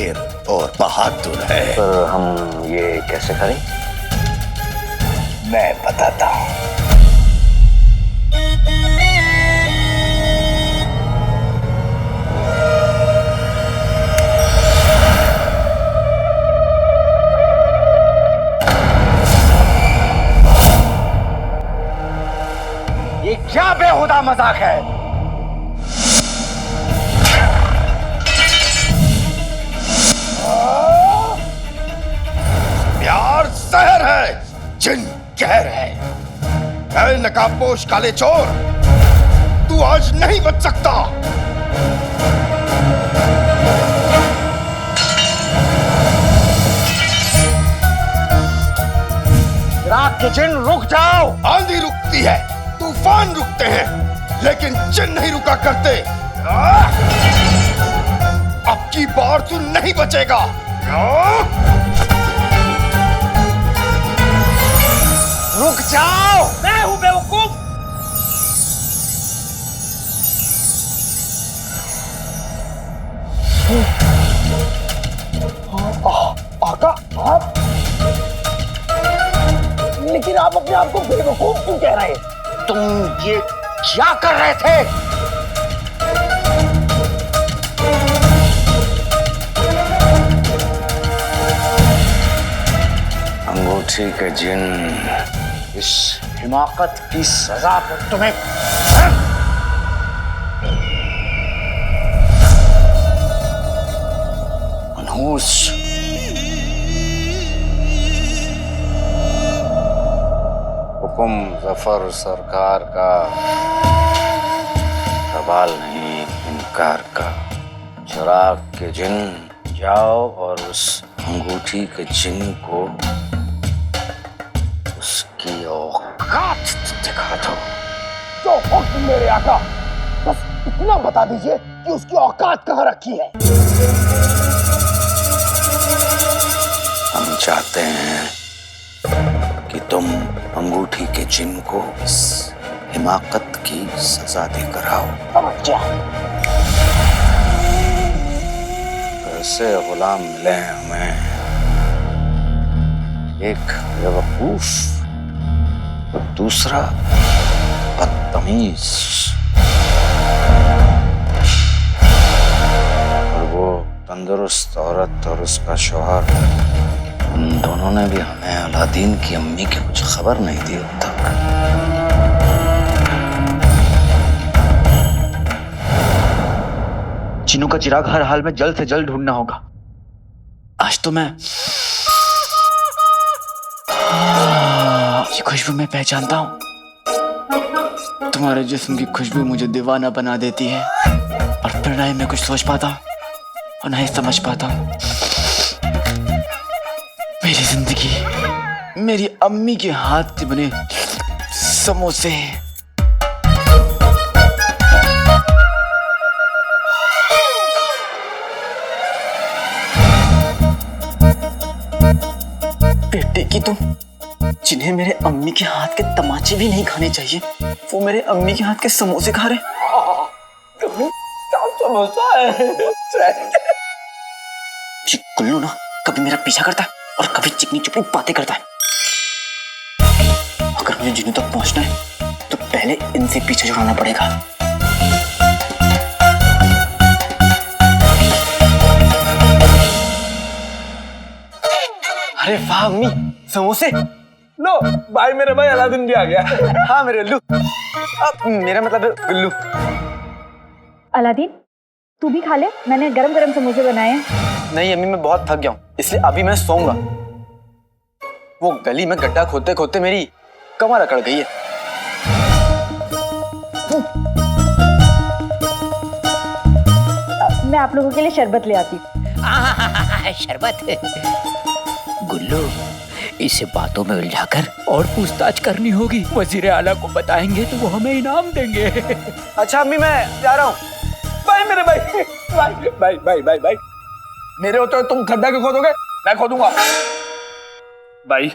और बहादुर है। पर हम ये कैसे करें? मैं बताता हूं। ये क्या बेहुदा मजाक है? प्यार जहर है, जिन कहर है। ऐ नकाबपोश काले चोर, तू आज नहीं बच सकता। रात के जिन रुक जाओ। आंधी रुकती है, तूफान रुकते हैं, लेकिन जिन नहीं रुका करते। अब की बार तू नहीं बचेगा। रुक जाओ। मैं हूं बेवकूफ। आका आप, लेकिन आप अपने आप को बेवकूफ क्यों कह रहे हैं? तुम ये क्या कर रहे थे? अंगूठी के जिन, इस हिमाकत की सजा पर तुम्हें मनहूस, हुक्म जफर सरकार का, सवाल नहीं इनकार का। चिराग के जिन, जाओ और उस अंगूठी के जिन को उसकी औकात दिखा दो। जो हुक्म मेरे आका, बस इतना बता दीजिए कि उसकी औकात कहाँ रखी है। हम चाहते हैं कि तुम अंगूठी के जिन को इस हिमाकत की सजा देकर आओ। समझ गया। ऐसे गुलाम मिले हैं हमें, एक बेवकूफ और दूसरा बदतमीज। और वो तंदुरुस्त औरत और उसका शौहर, उन दोनों ने भी हमें अलादीन की अम्मी की कुछ खबर नहीं दी अब तक। चिन्नू का चिराग हर हाल में जल्द से जल्द ढूंढना होगा। आज तो मैं ये खुशबू मैं पहचानता हूँ। तुम्हारे जिस्म की खुशबू मुझे दीवाना बना देती है, और फिर ना ही मैं कुछ सोच पाता और ना ही समझ पाता। मेरी जिंदगी मेरी अम्मी के हाथ से बने समोसे। बेटे की तुम, जिन्हें मेरे अम्मी के हाथ के तमाचे भी नहीं खाने चाहिए, वो मेरे अम्मी के हाथ के समोसे खा रहे। क्या समोसा है? जी गुल्लू ना कभी मेरा पीछा करता है और कभी चिकनी चुपड़ी बातें करता है। अगर मुझे जिन्नू तक पहुंचना है तो पहले इनसे पीछे छुड़ाना पड़ेगा। अरे वाह अम्मी, समोसे। लो भाई, मेरे भाई अलादीन भी आ गया। हाँ मेरे उल्लू, अब मेरा मतलब गुल्लू। अलादीन, तू भी खा ले, मैंने गरम गरम समोसे बनाए हैं। नहीं अम्मी, मैं बहुत थक गया हूँ, इसलिए अभी मैं सोऊंगा। वो गली में गड्ढा खोदते खोदते मेरी कमर अकड़ गई है। मैं आप लोगों के लिए शरबत ले आती हूँ। शरबत। गुल्लू, इसे बातों में उलझाकर और पूछताछ करनी होगी। वजीर आला को बताएंगे तो वो हमें इनाम देंगे। अच्छा अम्मी, मैं जा रहा हूँ। भाई मेरे भाई, भाई भाई भाई भाई भाई, मेरे होते तुम गड्ढा क्यों खोदोगे? मैं खोदूंगा। भाई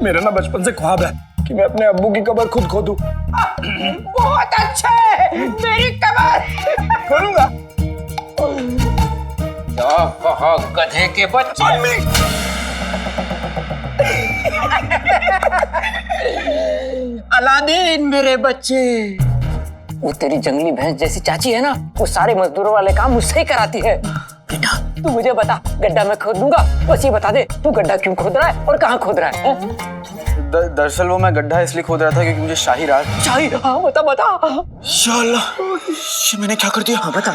मेरा ना बचपन से ख्वाब है कि मैं अपने अब्बू की कब्र खुद खोदूं। बहुत अच्छा है, मेरी कब्र खोदूंगा। क्या कहा गधे के बच्चे? अलादीन मेरे बच्चे, वो तेरी जंगली भैंस जैसी चाची है ना, वो सारे मजदूरों वाले काम मुझसे ही कराती है। बेटा तू मुझे बता, गड्ढा मैं खोद दूंगा, बस ये बता दे तू गड्ढा क्यों खोद रहा है और कहाँ खोद रहा है? दरअसल वो मैं गड्ढा इसलिए खोद रहा था क्योंकि मुझे शाही राज। शाही? हाँ बता बता। इंशाल्लाह ये मैंने क्या कर दिया? हाँ बता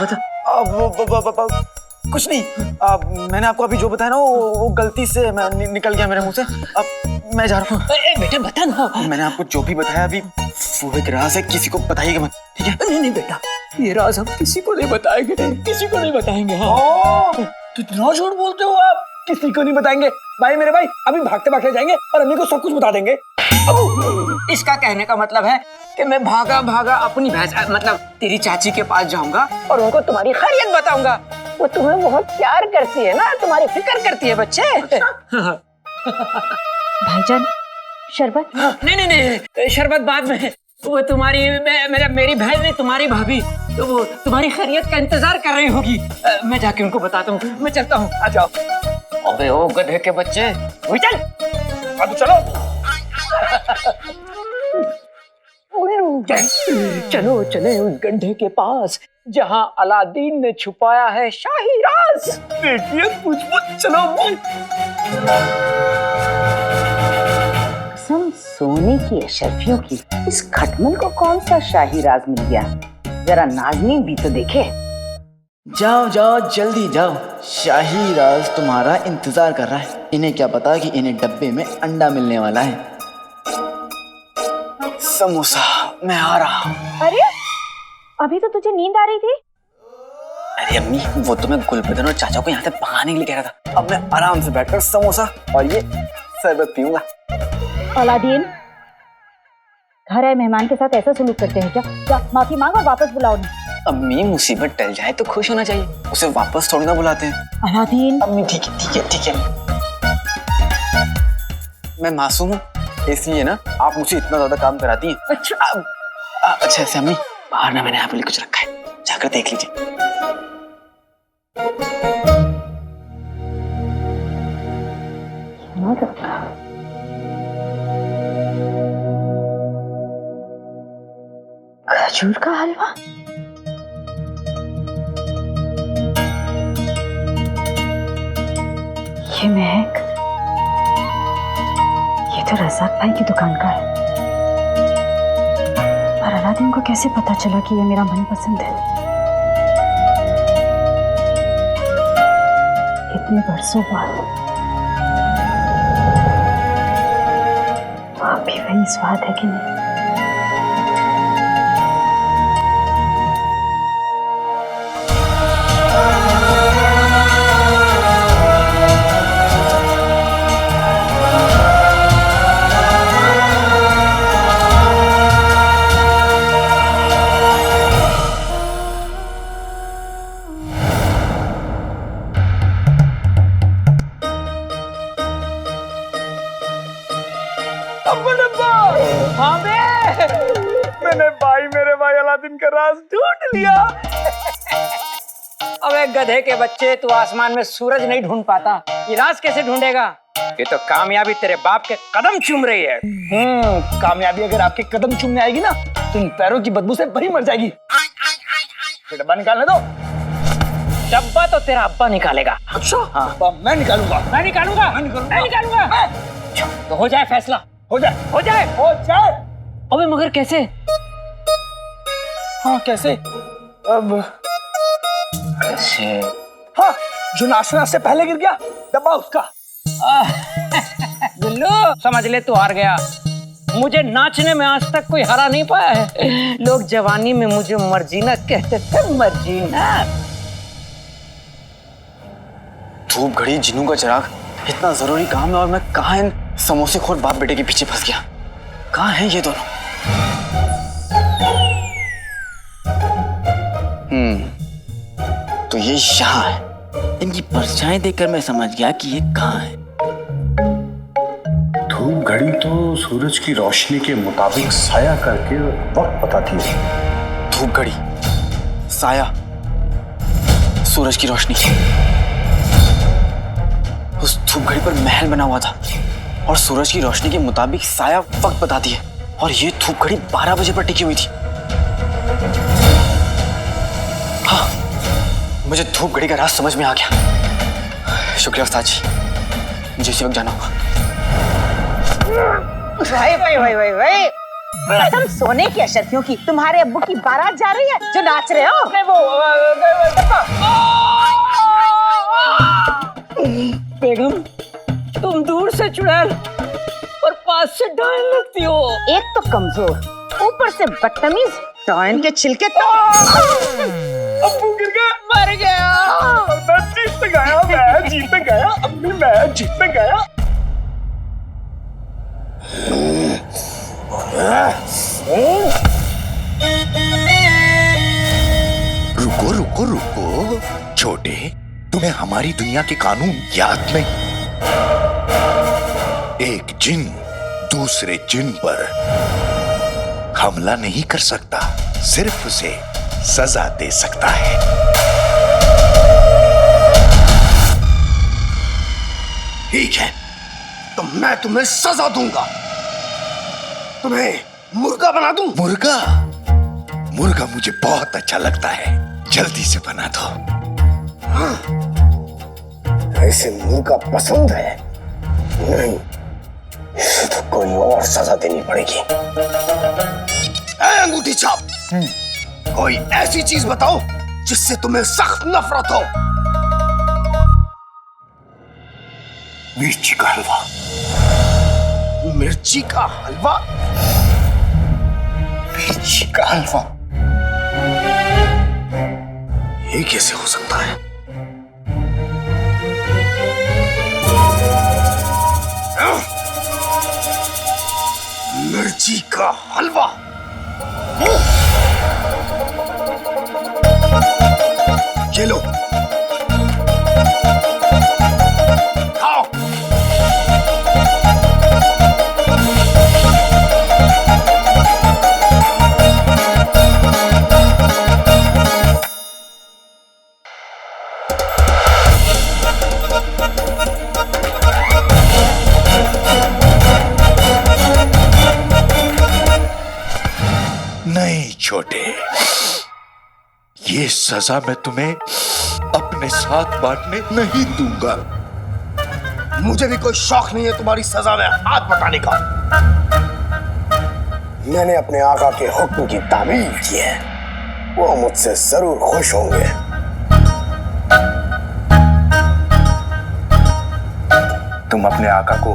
बता। कुछ नहीं, मैंने आपको अभी जो बताया ना वो गलती से निकल गया मेरे मुंह से। अब मैं जा रहा हूँ। बेटा बता ना। मैंने आपको जो भी बताया अभी वो एक राज है, किसी को बताइएगा मत, ठीक है? नहीं नहीं बेटा, ये राज हम किसी को नहीं बताएंगे, किसी को नहीं बताएंगे। हाँ कितना झूठ बोलते हो आप, किसी को नहीं बताएंगे। भाई मेरे भाई अभी भागते भागते जाएंगे और अम्मी को सब कुछ बता देंगे। इसका कहने का मतलब है कि मैं भागा भागा अपनी भैंस मतलब तेरी चाची के पास जाऊंगा और उनको तुम्हारी खैरियत बताऊंगा। वो तुम्हें बहुत प्यार करती है ना, तुम्हारी फिक्र करती है बच्चे। भाईजान शरबत? नहीं नहीं नहीं, शरबत बाद में। वो तुम्हारी मेरी बहन नहीं, तुम्हारी भाभी, तो वो तुम्हारी खैरियत का इंतजार कर रही होगी। मैं जाके उनको बताता हूँ, मैं चलता हूँ। आ जाओ। अबे ओ गधे के बच्चे, चल। अब चलो चलो चले उस गड्ढे के पास जहाँ अलादीन ने छुपाया है शाही राज। देखिए कुछ मत चलो। कसम सोने की अशरफियों की, इस खटमल को कौन सा शाही राज मिल गया? जरा नाज़नीन भी तो देखे। जाओ जाओ जल्दी जाओ, शाही राज तुम्हारा इंतजार कर रहा है। इन्हें क्या पता कि इन्हें डब्बे में अंडा मिलने वाला है। समोसा, मैं आ रहा हूँ। अरे अभी तो तुझे नींद आ रही थी। अरे अम्मी, वो तो मैं गुलबदन और चाचा को यहाँ से भगाने के लिए कह रहा था। अब मैं आराम से बैठकर समोसा और ये शरबत पीऊंगा। अलादीन, घर आए मेहमान के साथ ऐसा सलूक करते हैं क्या? जा माफी मांग और वापस बुलाओ नहीं। अम्मी, मुसीबत टल जाए तो खुश होना चाहिए, उसे वापस थोड़ी ना बुलाते हैं। अलादीन। अम्मी ठीक है ठीक है ठीक है। मैं मासूम हूँ इसलिए ना आप मुझे इतना ज्यादा काम कराती हैं। अच्छा ऐसे अम्मी, बाहर ना मैंने यहाँ पे कुछ रखा है, जाकर देख लीजिए। खजूर का हलवा? ये महक, ये तो रज़ाक भाई की दुकान का है। पर अलादीन को कैसे पता चला कि ये मेरा मनपसंद है? इतने बरसों बाद तो आप भी वही स्वाद है कि नहीं? हाँ मैंने भाई मेरे भाई अलादीन का राज ढूंढ लिया। अबे गधे के बच्चे, तू आसमान में सूरज नहीं ढूंढ पाता, ये राज कैसे ढूंढेगा? ये तो कामयाबी तेरे बाप के कदम चूम रही है। कामयाबी अगर आपके कदम चूमने आएगी ना, तुम पैरों की बदबू से भरी मर जाएगी। डब्बा निकालने दो। डब्बा तो तेरा अब्बा निकालेगा। अच्छा हाँ, मैं निकालूंगा। मैं निकालूंगा। मैं निकालूंगा। तो हो जाए फैसला। हो जाए हो जाए हो जाए। अबे मगर कैसे? हाँ कैसे? अब कैसे? हाँ, जो नाचने से पहले गिर गया डब्बा उसका। गुल्लू समझ ले तू हार गया। मुझे नाचने में आज तक कोई हरा नहीं पाया है। लोग जवानी में मुझे मर्जीना कहते थे, मर्जीना। धूप घड़ी जिन्नू का चिराग, इतना जरूरी काम है और मैं कहाँ इन समोसे खोर बाप बेटे के पीछे फंस गया। कहाँ हैं ये दोनों? तो ये यहाँ है। इनकी परछाई देखकर मैं समझ गया कि ये कहाँ है। धूप घड़ी तो सूरज की रोशनी के मुताबिक साया करके वक्त बताती है। धूप घड़ी, साया, सूरज की रोशनी। धूप घड़ी पर महल बना हुआ था और सूरज की रोशनी के मुताबिक साया वक्त बताती है, और ये धूप घड़ी 12 बजे पर टिकी हुई थी। हाँ, मुझे धूप घड़ी का राज समझ में आ गया। शुक्रिया उस्ताद जी, मुझे इसी वक्त जाना होगा। भाई भाई भाई भाई भाई, कसम सोने की अशरफियों की, तुम्हारे अब्बू की बारात जा रही है जो नाच रहे हो। नहीं, बेगम, तुम दूर से चुड़ैल और पास से डायन लगती हो। एक तो कमजोर, ऊपर से बदतमीज, डायन के छिलके तो। अब्बू गिर गया, मर गया। मैं जीत गया, मैं जीत गया, अम्मी मैं जीत गया। रुको रुको रुको छोटे, तुम्हें हमारी दुनिया के कानून याद नहीं? एक जिन दूसरे जिन पर हमला नहीं कर सकता, सिर्फ उसे सजा दे सकता है। ठीक है, तो मैं तुम्हें सजा दूंगा। तुम्हें मुर्गा बना दूं? मुर्गा? मुर्गा मुझे बहुत अच्छा लगता है, जल्दी से बना दो। हाँ, ऐसे मुर्गा पसंद है? नहीं, इसे तो कोई और सजा देनी पड़ेगी। अंगूठी छाप, कोई ऐसी चीज बताओ जिससे तुम्हें सख्त नफरत हो। मिर्ची का हलवा। मिर्ची का हलवा? मिर्ची का हलवा ये कैसे हो सकता है? मिर्ची का हलवा? ये लो, खाओ। नहीं छोटे, ये सजा मैं तुम्हें अपने साथ बांटने नहीं दूंगा। मुझे भी कोई शौक नहीं है तुम्हारी सजा में हाथ बटाने का। मैंने अपने आका के हुक्म की तामील की है, वो मुझसे जरूर खुश होंगे। तुम अपने आका को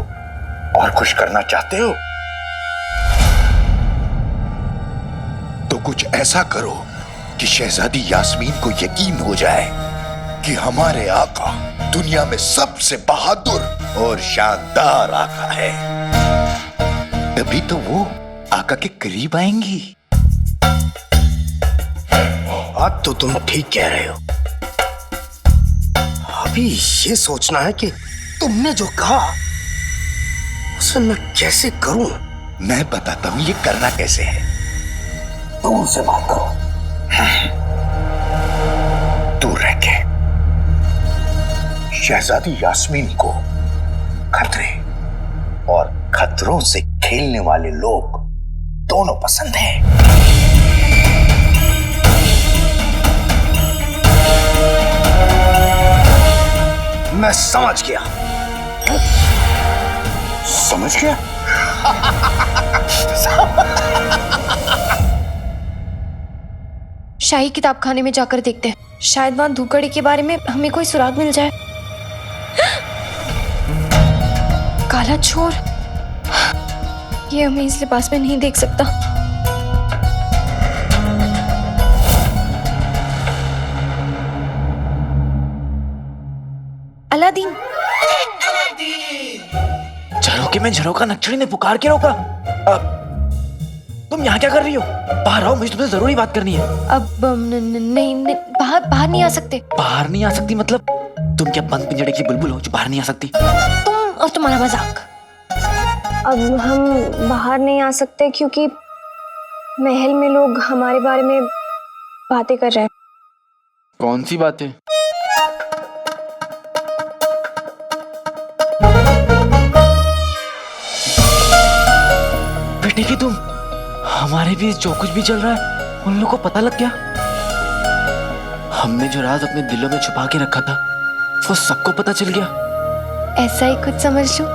और खुश करना चाहते हो तो कुछ ऐसा करो कि शहजादी यास्मीन को यकीन हो जाए कि हमारे आका दुनिया में सबसे बहादुर और शानदार आका है। तभी तो वो आका के करीब आएंगी। बात तो तुम ठीक कह रहे हो। अभी ये सोचना है कि तुमने जो कहा उसे मैं कैसे करूं। मैं बताता हूं ये करना कैसे है। दूर से बात करो, दूर रह के। शहजादी यास्मीन को खतरे और खतरों से खेलने वाले लोग दोनों पसंद हैं। मैं समझ गया। समझ गया? शाही किताब खाने में जाकर देखते हैं, शायद वहां धूपगढ़ी के बारे में हमें कोई सुराग मिल जाए। काला चोर, ये हमें इस लिबास में नहीं देख सकता। अलादीन, झरोके में झरोका नक्शड़ी ने पुकार के रोका। तुम यहाँ क्या कर रही हो? बाहर आओ, मुझे तुमसे जरूरी बात करनी है। अब नहीं, बाहर नहीं आ सकते। बाहर नहीं आ सकती मतलब? तुम क्या बंद पिंजड़े की बुलबुल हो जो बाहर नहीं आ सकती? तुम और तुम्हारा मजाक। अब हम बाहर नहीं आ सकते क्योंकि महल में लोग हमारे बारे में बातें कर रहे हैं। कौन सी बातें? तुम? हमारे बीच जो कुछ भी चल रहा है उन लोगों को पता लग गया? हमने जो राज अपने दिलों में छुपा के रखा था वो सबको पता चल गया। ऐसा ही कुछ समझ लो।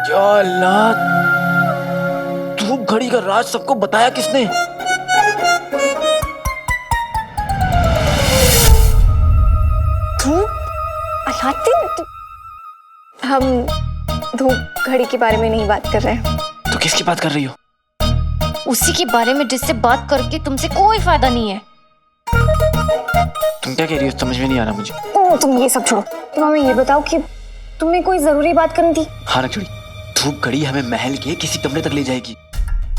या अल्लाह, धूप घड़ी का राज सबको बताया किसने? हम धूप घड़ी के बारे में नहीं बात कर रहे हैं। तो किसकी बात कर रही हो? उसी के बारे में जिससे बात करके तुमसे कोई फायदा नहीं है। तुम क्या कह रही हो? समझ में नहीं आ रहा मुझे। तुम ये सब छोड़ो, तुम हमें ये बताओ कि तुम्हें कोई जरूरी बात करनी थी। हाँ नक्चड़ी, धूप घड़ी हमें महल के किसी कमरे तक ले जाएगी।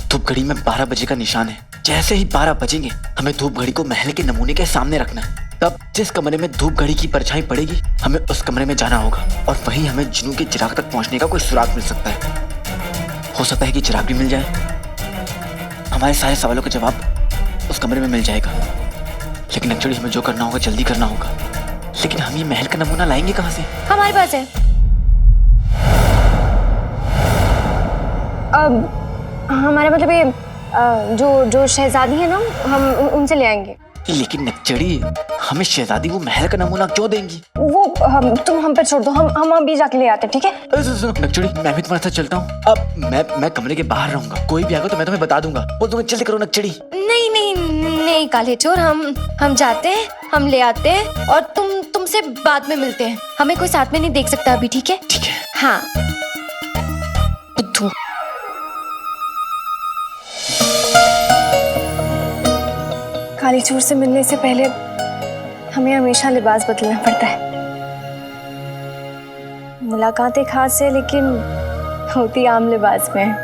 धूप घड़ी में 12 बजे का निशान है। जैसे ही 12 बजेंगे हमें धूप घड़ी को महल के नमूने के सामने रखना है। तब जिस कमरे में धूप घड़ी की परछाई पड़ेगी हमें उस कमरे में जाना होगा और वहीं हमें जिन्नू के चिराग तक पहुंचने का कोई सुराग मिल सकता है। हो सकता है कि चिराग भी मिल जाए। हमारे सारे सवालों का जवाब उस कमरे में मिल जाएगा। लेकिन एक्चुअली हमें जो करना होगा जल्दी करना होगा। लेकिन हम ये महल का नमूना लाएंगे कहाँ से? हमारे पास है। हमारा मतलब ये जो शहजादी है ना, हम उनसे ले आएंगे। लेकिन नक्चड़ी, हमें शहजादी वो महल का नमूना क्यों देंगी? वो तुम हम पे छोड़ दो, हम अभी जाके ले आते, ठीक है? नक्चड़ी, मैं भी तुम्हारे साथ चलता हूँ। अब मैं कमरे के बाहर रहूंगा। कोई भी आएगा तो मैं तुम्हें बता दूंगा। वो तुम्हें जल्दी करो नक्चड़ी। नहीं नहीं नहीं काले चोर, हम जाते हैं, हम ले आते हैं और तुमसे बाद में मिलते हैं। हमें कोई साथ में नहीं देख सकता अभी, ठीक है? ठीक है। हाँ बुद्धू। काली चोर से मिलने से पहले हमें हमेशा लिबास बदलना पड़ता है। मुलाकातें खास है लेकिन होती आम लिबास में है।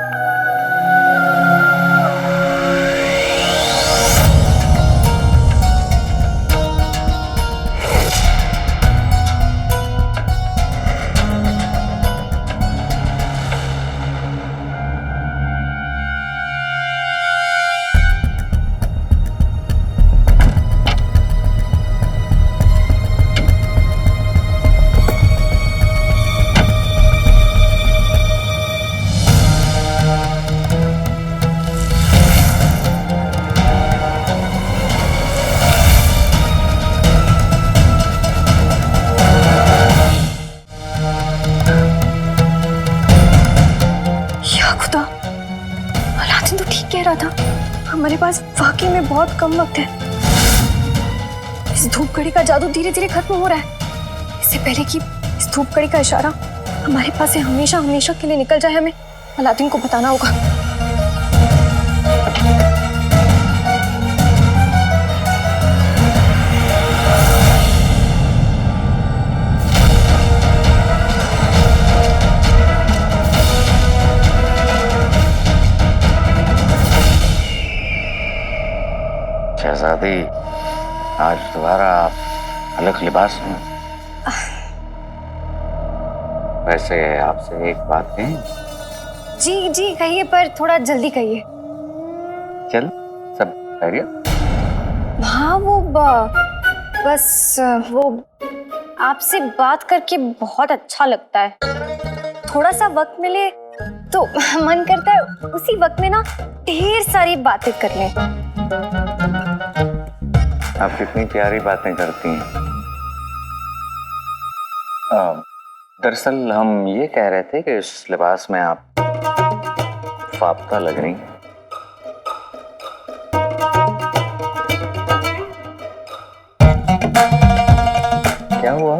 हमारे पास वाकई में बहुत कम वक्त है। इस धूप घड़ी का जादू धीरे धीरे खत्म हो रहा है। इससे पहले कि इस धूप घड़ी का इशारा हमारे पास से हमेशा हमेशा के लिए निकल जाए, हमें अलादीन को बताना होगा। शहजादी, आज दोबारा आप अलग लिबास में। वैसे आपसे एक बात कहें? जी जी कहिए, पर थोड़ा जल्दी कहिए। चल, सब खैरियत? हाँ बस वो आपसे बात करके बहुत अच्छा लगता है। थोड़ा सा वक्त मिले तो मन करता है उसी वक्त में ना ढेर सारी बातें कर लें। आप कितनी प्यारी बातें करती हैं। दरअसल हम ये कह रहे थे कि इस लिबास में आप फाख्ता लग रही हैं। क्या हुआ?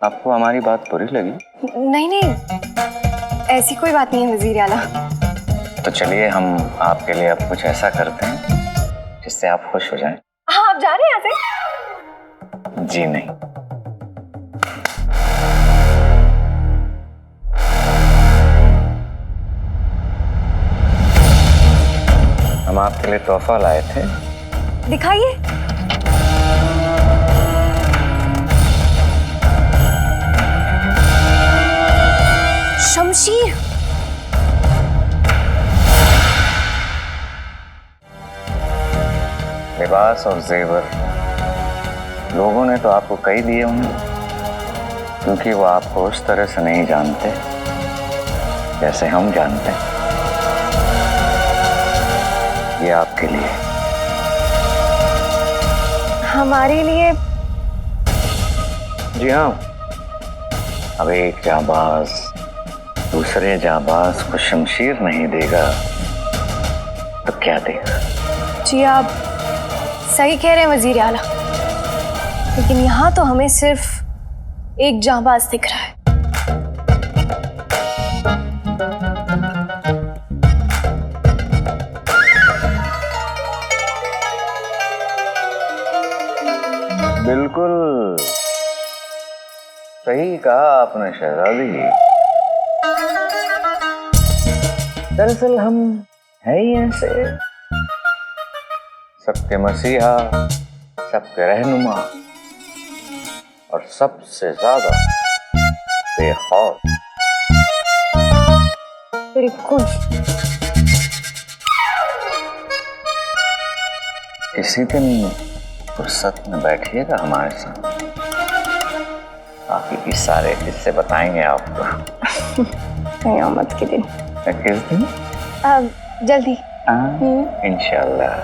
आपको हमारी बात बुरी लगी? नहीं, ऐसी कोई बात नहीं है वजीर आला। तो चलिए हम आपके लिए अब कुछ ऐसा करते हैं जिससे आप खुश हो जाएं। हाँ, आप जा रहे हैं यहाँ से? जी नहीं। हम आपके लिए तोहफा लाए थे। दिखाइए। शमशीर। लिबास और जेवर लोगों ने तो आपको कई दिए होंगे, क्योंकि वो आपको उस तरह से नहीं जानते जैसे हम जानते हैं। ये आपके लिए। हमारे लिए? जी हाँ। अब एक जाबाज दूसरे जाबाज को शमशीर नहीं देगा तो क्या देगा? जी आप सही कह रहे हैं वजीर आला, लेकिन यहाँ तो हमें सिर्फ एक जाबाज दिख रहा है। बिल्कुल सही कहा आपने शहजादी। दरअसल हम है ही ऐसे, सबके मसीहा, सबके रहनुमा और सबसे ज्यादा बेखौफ। बिल्कुल। किसी दिन फुर्सत में बैठिएगा हमारे साथ, बाकी के सारे किस्से बताएंगे आपको। कयामत के दिन। किस दिन? जल्दी। इंशाल्लाह।